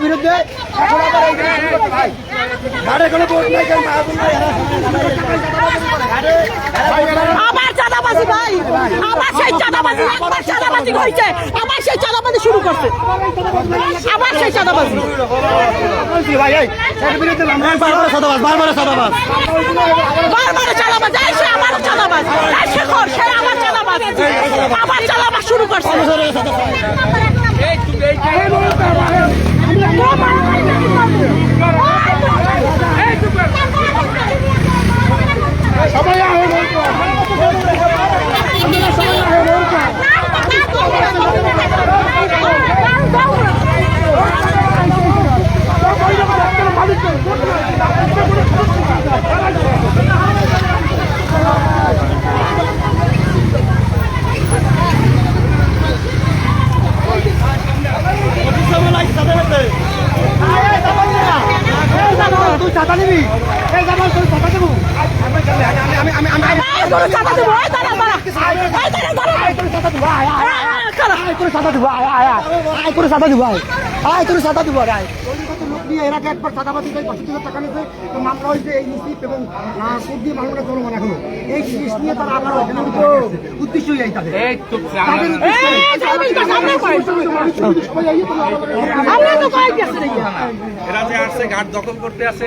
বিরুদ্ধে আবার চাঁদাবাজি ভাই, আবার সেই চাঁদাবাজি, একবার চাঁদাবাজি হয়েছে, আবার সেই চাঁদাবাজি শুরু করছে, আবার সেই চাঁদাবাজি। বারবার চাঁদাবাজ সে আবার চাঁদাবাজ, শেখর সে আবার চাঁদাবাজ, আবার চাঁদাবাজ শুরু করছে। সবাই চাঁদা নিবি এরাকে একবার চাঁদাবাজি করে ৫০,০০০ টাকা নিয়েছে, মামলা হয়েছে এই নিশ্চিত এবং কোর্ট দিয়ে মামলাটা চলমান এখনো। এই জিনিস নিয়ে তারা আবার উদ্দেশ্যই এই তাদের এরা যে আসছে ঘাট দখল করতে আসে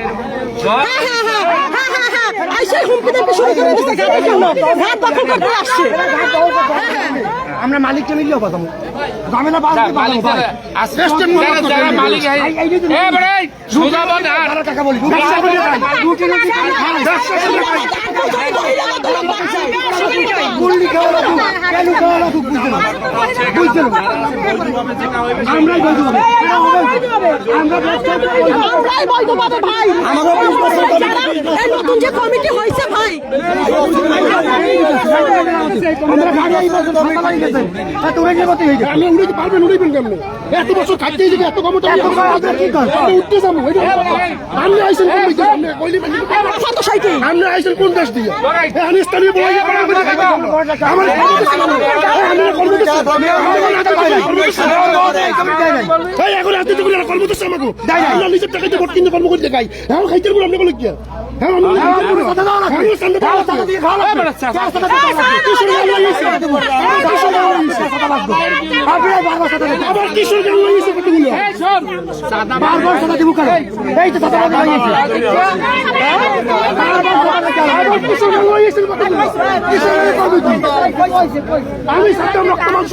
আমরা মালিককে মিললেও কথা ঝামেলা টাকা বলি নতুন যে কমিটি হয়েছে ভাই, এত বছর খাইতে এত কম উঠতে যাবো আমরা আইসেন কোন দেশ দিয়ে আমি স্থানীয় এখন রাজনীতি করে কর্মদর্শী আমাকে আমরা নিজের টাকাতে ভোট কিনতে কর্ম করতে গাই এখন খাইতে পারবো আমরা বলে কি আবার কিশোর গান লাগিয়েছে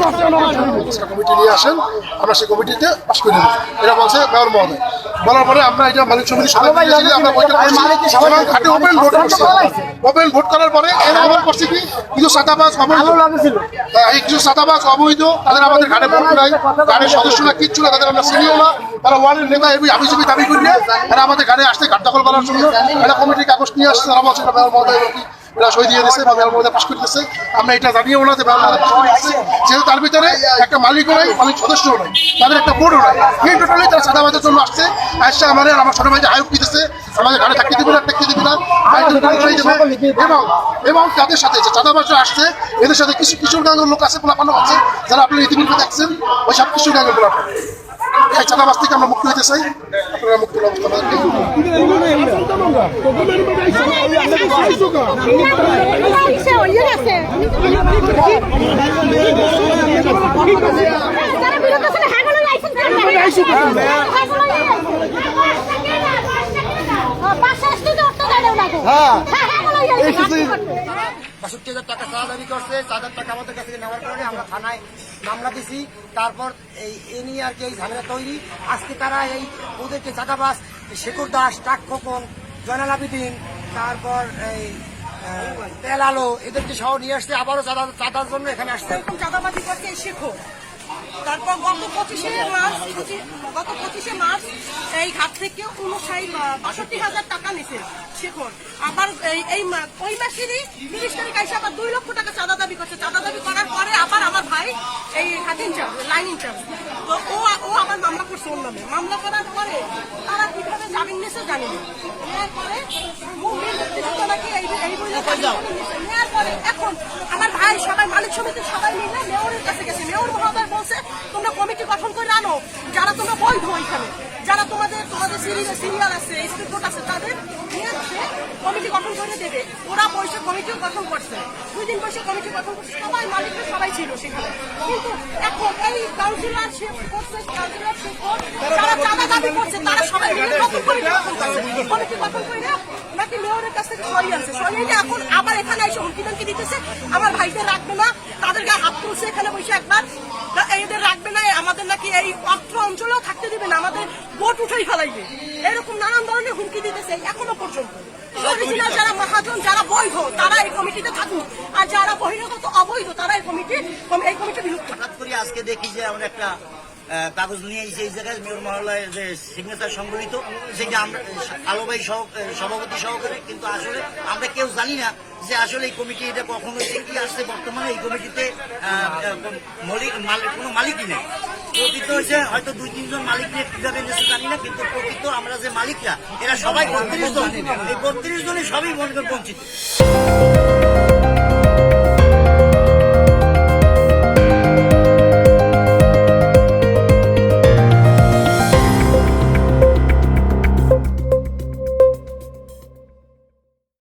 কতগুলো কমিটি নিয়ে আসেন, আমরা সেই কমিটিতে পাশ করে দেবো এটা বলছে মেয়র মহোদয়। বলার পরে আমরা এটা মালিক সমিতি আমরা ওপেন ভোট করছি। ওপেন ভোট করার পরে এরা আবার করছে কি কিছু সাদাবাজ কিছু সাদাবাজ অবৈধ তাদের আমাদের ঘাটে ভোট নাই, ঘাটের সদস্যরা কিচ্ছু না, তাদের আমরা চিনিও না, তারা ওয়ার্ডের নেতা আবিজবি দাবি করি এরা আমাদের ঘাটে আসতে ঘাট দখল করার জন্য একটা কমিটির কাগজ নিয়ে আসছে। তারা বলছে মেয়র মহোদয় এরা সই দিয়ে দিচ্ছে বা মেয়র মহোদয় পাশ করে দিচ্ছে। আমরা এটা জানিয়েও না যে মেয়র মহোদয় পাশ করে দিচ্ছে, যেহেতু তার ভিতরে একটা মালিকও নাই, মালিক সদস্যও নাই, তাদের একটা বোর্ডও নাই। এই টোটালি তারা সাদাবাজের জন্য আসছে। আসছে আমার ছোট ভাই যে আয়োগ দিতেছে আমাদের ঘাটে থাকতে দিবে না, থাকতে দিবে না, এবং তাদের সাথে যে চাঁদাবাজরা আসছে এদের সাথে কিছু কিশোর গ্যাংয়ের লোক আছে, পোলাপানো আছে, যারা আপনারা ইতিমধ্যে দেখছেন ওই সব কিশোর গ্যাংয়ের পোলাপানো। এই চাঁদাবাজ থেকে আমরা মুক্তি হইতে চাই, আপনারা মুক্তির অবস্থা টাকা চাঁদা দাবি করছে, চাঁদার টাকা আমাদের কাছে নেওয়ার কারণে আমরা থানায় মামলা দিছি। তারপর এই নিয়ে আর কি এই ঝামেলা তৈরি। আজকে তারা এই ওদেরকে চাঁদাবাজ শেখর দাস, টাক খোকন, জয়নাল আবেদিন, তারপর এই তেল আলো এদেরকে সহ নিয়ে আসছে, আবারও চাঁদার জন্য এখানে আসছে। এরকম চাঁদাবাজি করছে শেখর। তারপর গত 25শে মার্চ এই ঘাট থেকে 62,000 টাকা নিছে শেখর। আবার ওই মাসেরই 30 তারিখ এসে আবার 2 লক্ষ টাকা চাঁদা দাবি করছে। চাঁদা দাবি করার পরে আবার আমার ভাই এই হাত ইনচার্জ, লাইন ইনচার্জ, তো ও আবার মামলা করছে ওর নামে। মামলা করার পরে তারা কিভাবে জামিন নিয়েছে জানি না। নেওয়ার পরে নাকি নেওয়ার পরে এখন আমার ভাই সবাই মালিক সমিতির সবাই মিলে মেয়রের কাছে গেছে। মেয়র মহোদয় বলছে তোমরা কমিটি কেন যারা তোমরা বৈধ এখানে, যারা তোমাদের সিরিয়াল আছে, স্পিড বোট আছে, তাদের নিয়ে আসে কমিটি গঠন করে দেবে। ওরা বসে কমিটিও গঠন করছে, 2 দিন বসে কমিটি গঠন করছে, সবাই মালিকরা সবাই ছিল সেখানে। কিন্তু এখন এই কাউন্সিলর শেপ করছে, কাউন্সিলর শেপ যারা চাঁদা দাবি করছে তারা সবাই মিলে নতুন কমিটি গঠন করছে। কমিটি গঠন করে নাকি মেয়রের কাছ থেকে সই আনছে, সই এনে এখন আবার এখানে এসে হুমকি দিতেছে আমার ভাইদের রাখবে না, তাদের গায়ে হাত তুলছে এখানে বসে একবার, এদের রাখবে না, আমাদের নাকি এই অত্র অঞ্চলেও থাকতে দিবে না, আমাদের ভোট উঠেই ফেলাইবে, এরকম নানান ধরনের হুমকি দিতেছে এখনো পর্যন্ত। অরিজিনাল যারা মহাজন, যারা বৈধ তারা এই কমিটিতে থাকুক, আর যারা বহিরাগত অবৈধ তারা এই কমিটির বিরুদ্ধে। হঠাৎ করে আজকে দেখি যে আমরা একটা কাগজ নিয়ে এসে এই জায়গায় মেয়র মহোদয়ের যে সিগনেচার সংবলিত, সেটা আমরা আলো ভাই সভাপতি সহকারে, কিন্তু আসলে আমরা কেউ জানি না যে আসলে এই কমিটি এটা কখন হয়েছে কি আসছে। বর্তমানে এই কমিটিতে কোনো মালিকই নেই। প্রকৃত হয়েছে হয়তো 2-3 জন মালিক নিয়ে কিভাবে এনেছে জানি না, কিন্তু প্রকৃত আমরা যে মালিকরা এরা সবাই 32 জন, এই 32 জনই সবই মনে করে বঞ্চিত।